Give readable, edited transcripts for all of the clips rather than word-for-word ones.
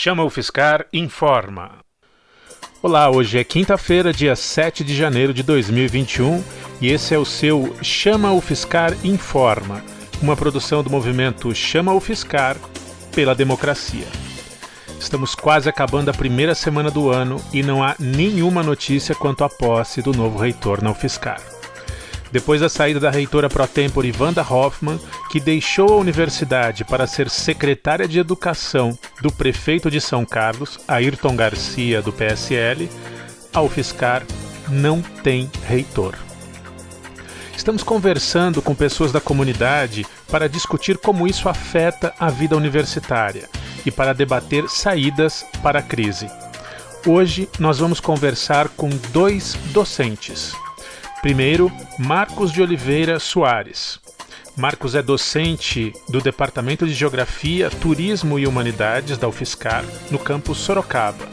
Chama o Fiscar informa. Olá, hoje é quinta-feira, dia 7 de janeiro de 2021 e esse é o seu Chama o Fiscar informa, uma produção do movimento Chama o Fiscar pela democracia. Estamos quase acabando a primeira semana do ano e não há nenhuma notícia quanto à posse do novo reitor na UFSCar. Depois da saída da reitora pro-tempore Wanda Hoffmann, que deixou a universidade para ser secretária de Educação do prefeito de São Carlos, Ayrton Garcia, do PSL, a UFSCar não tem reitor. Estamos conversando com pessoas da comunidade para discutir como isso afeta a vida universitária e para debater saídas para a crise. Hoje nós vamos conversar com dois docentes. Primeiro, Marcos de Oliveira Soares. Marcos é docente do Departamento de Geografia, Turismo e Humanidades da UFSCar, no campus Sorocaba.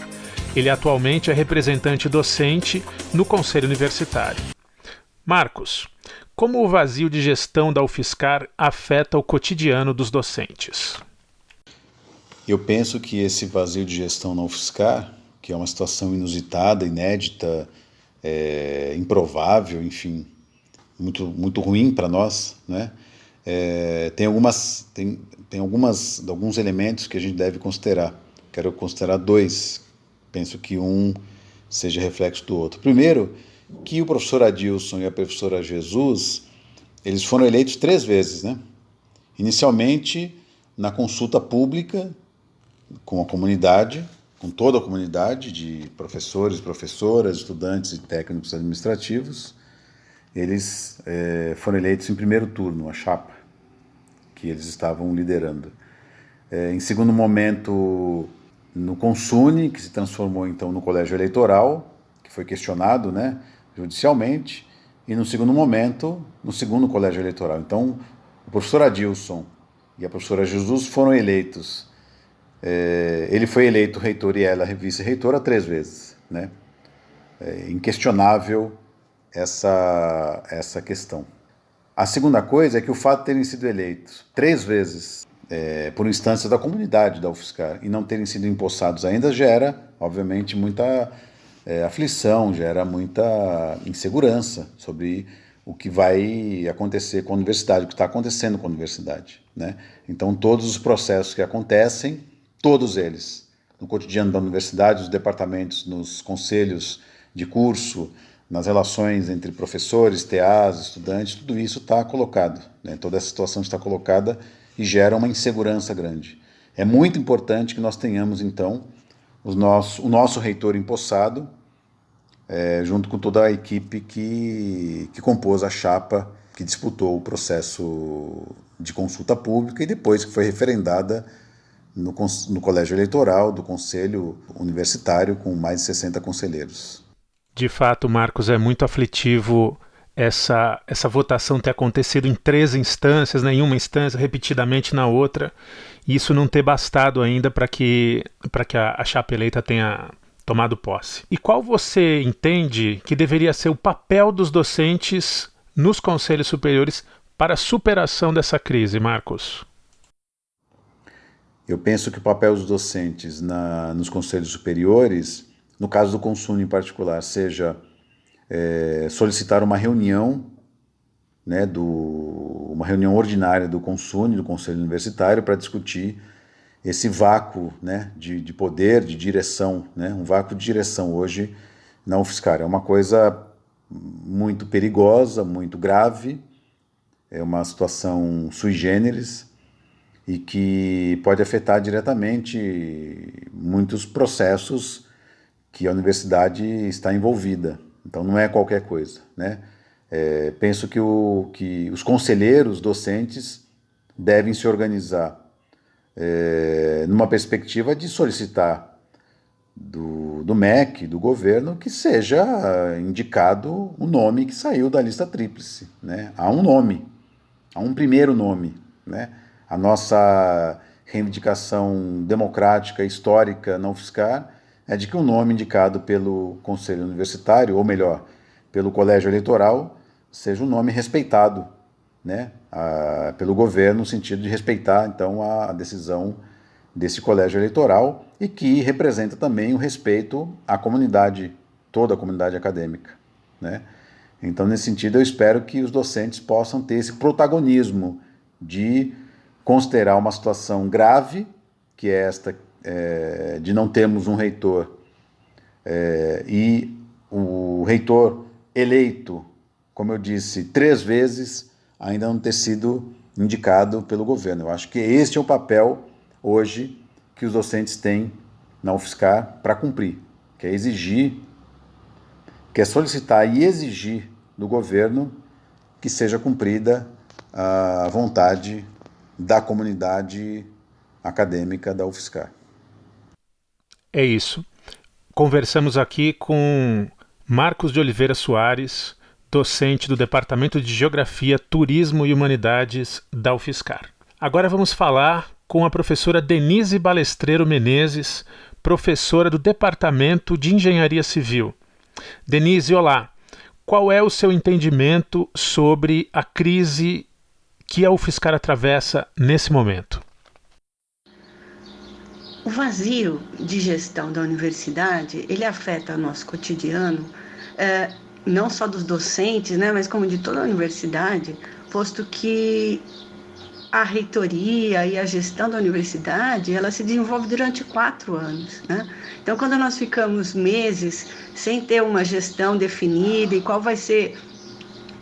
Ele atualmente é representante docente no Conselho Universitário. Marcos, como o vazio de gestão da UFSCar afeta o cotidiano dos docentes? Eu penso que esse vazio de gestão na UFSCar, que é uma situação inusitada, inédita, improvável, enfim, muito ruim para nós, né? Tem alguns elementos que a gente deve considerar. Quero considerar dois. Penso que um seja reflexo do outro. Primeiro, que o professor Adilson e a professora Jesus, eles foram eleitos 3 vezes, né? Inicialmente, na consulta pública, com a comunidade, com toda a comunidade de professores, professoras, estudantes e técnicos administrativos. Eles foram eleitos em primeiro turno, a chapa que eles estavam liderando. Em segundo momento, no Consune, que se transformou então no colégio eleitoral, que foi questionado, né, judicialmente, e no segundo momento, no segundo colégio eleitoral. Então, o professor Adilson e a professora Jesus foram eleitos. Ele foi eleito reitor e ela vice-reitora 3 vezes, né? Inquestionável essa questão. A segunda coisa é que o fato de terem sido eleitos 3 vezes por instância da comunidade da UFSCar e não terem sido empossados ainda gera, obviamente, muita aflição, gera muita insegurança sobre o que vai acontecer com a universidade, o que está acontecendo com a universidade, né? Então, todos os processos que acontecem, todos eles, no cotidiano da universidade, nos departamentos, nos conselhos de curso, nas relações entre professores, TAs, estudantes, tudo isso está colocado, né? Toda essa situação está colocada e gera uma insegurança grande. É muito importante que nós tenhamos, então, o nosso reitor empossado, junto com toda a equipe que compôs a chapa que disputou o processo de consulta pública e depois que foi referendada no colégio eleitoral do Conselho Universitário, com mais de 60 conselheiros. De fato, Marcos, é muito aflitivo essa votação ter acontecido em 3 instâncias, né, em uma instância, repetidamente na outra, e isso não ter bastado ainda para que a chapa eleita tenha tomado posse. E qual você entende que deveria ser o papel dos docentes nos conselhos superiores para a superação dessa crise, Marcos? Eu penso que o papel dos docentes nos conselhos superiores, no caso do Consune em particular, seja solicitar uma reunião, né, uma reunião ordinária do Consune, do Conselho Universitário, para discutir esse vácuo, né, de poder, de direção, né, um vácuo de direção hoje na UFSCar. É uma coisa muito perigosa, muito grave, é uma situação sui generis, e que pode afetar diretamente muitos processos que a universidade está envolvida. Então não é qualquer coisa, né? Penso que os conselheiros docentes devem se organizar numa perspectiva de solicitar do MEC, do governo, que seja indicado o nome que saiu da lista tríplice, né? Há um nome, há um primeiro nome, né? A nossa reivindicação democrática, histórica, não UFSCar, é de que o nome indicado pelo Conselho Universitário, ou melhor, pelo Colégio Eleitoral, seja um nome respeitado, né, pelo governo, no sentido de respeitar, então, a decisão desse colégio eleitoral e que representa também o respeito à comunidade, toda a comunidade acadêmica, né? Então, nesse sentido, eu espero que os docentes possam ter esse protagonismo de considerar uma situação grave, que é esta de não termos um reitor e o reitor eleito, como eu disse, 3 vezes, ainda não ter sido indicado pelo governo. Eu acho que este é o papel hoje que os docentes têm na UFSCar para cumprir, que é exigir, que é solicitar e exigir do governo que seja cumprida a vontade da comunidade acadêmica da UFSCar. É isso. Conversamos aqui com Marcos de Oliveira Soares, docente do Departamento de Geografia, Turismo e Humanidades da UFSCar. Agora vamos falar com a professora Denise Balestreiro Menezes, professora do Departamento de Engenharia Civil. Denise, olá. Qual é o seu entendimento sobre a crise que a UFSCar atravessa nesse momento? O vazio de gestão da universidade, ele afeta o nosso cotidiano, não só dos docentes, né, mas como de toda a universidade, posto que a reitoria e a gestão da universidade, ela se desenvolve durante 4 anos, né? Então, quando nós ficamos meses sem ter uma gestão definida e qual vai ser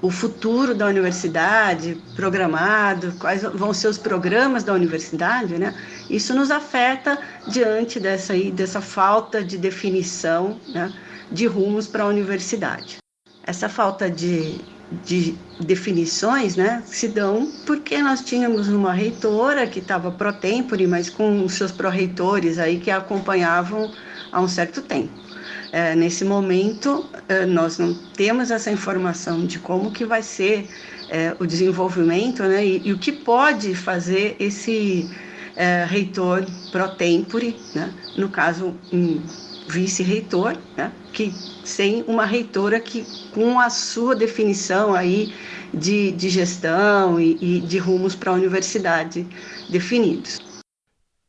o futuro da universidade programado, quais vão ser os programas da universidade, né? Isso nos afeta diante dessa falta de definição, né, de rumos para a universidade. Essa falta de definições, né, se dão porque nós tínhamos uma reitora que estava pro tempore, mas com os seus pró-reitores aí que a acompanhavam há um certo tempo. Nesse momento, nós não temos essa informação de como que vai ser o desenvolvimento, né, e o que pode fazer esse reitor pro tempore, né, no caso, um vice-reitor, né, que sem uma reitora que com a sua definição aí de gestão e de rumos para a universidade definidos.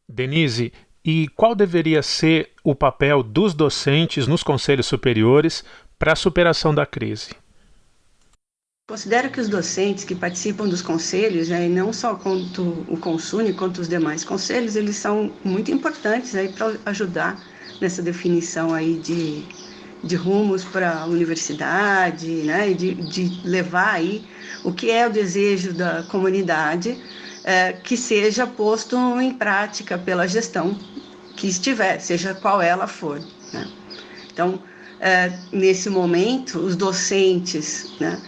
Denise, e qual deveria ser o papel dos docentes nos conselhos superiores para a superação da crise? Considero que os docentes que participam dos conselhos, né, e não só quanto o Consune, quanto os demais conselhos, eles são muito importantes para ajudar nessa definição aí de rumos para a universidade, né, e de levar aí o que é o desejo da comunidade, que seja posto em prática pela gestão que estiver, seja qual ela for, né? Então, nesse momento, os docentes, né,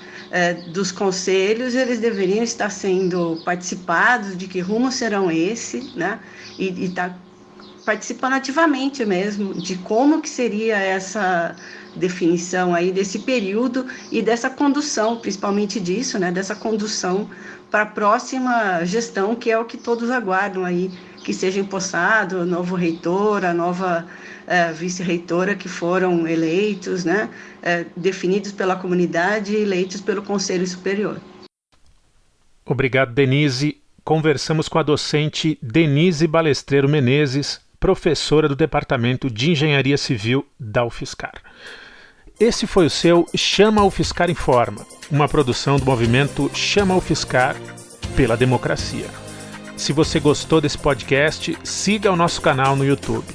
dos conselhos, eles deveriam estar sendo participados de que rumos serão esse, né, e estar participando ativamente mesmo de como que seria essa definição aí desse período e dessa condução, principalmente disso, né, dessa condução para a próxima gestão, que é o que todos aguardam aí, que seja empossado o novo reitor, a nova vice-reitora que foram eleitos, né, definidos pela comunidade e eleitos pelo Conselho Superior. Obrigado, Denise. Conversamos com a docente Denise Balestreiro Menezes, professora do Departamento de Engenharia Civil da UFSCar. Esse foi o seu Chama UFSCar Informa, uma produção do movimento Chama UFSCar pela Democracia. Se você gostou desse podcast, siga o nosso canal no YouTube.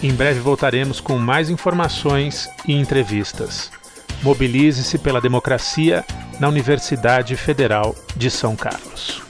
Em breve voltaremos com mais informações e entrevistas. Mobilize-se pela democracia na Universidade Federal de São Carlos.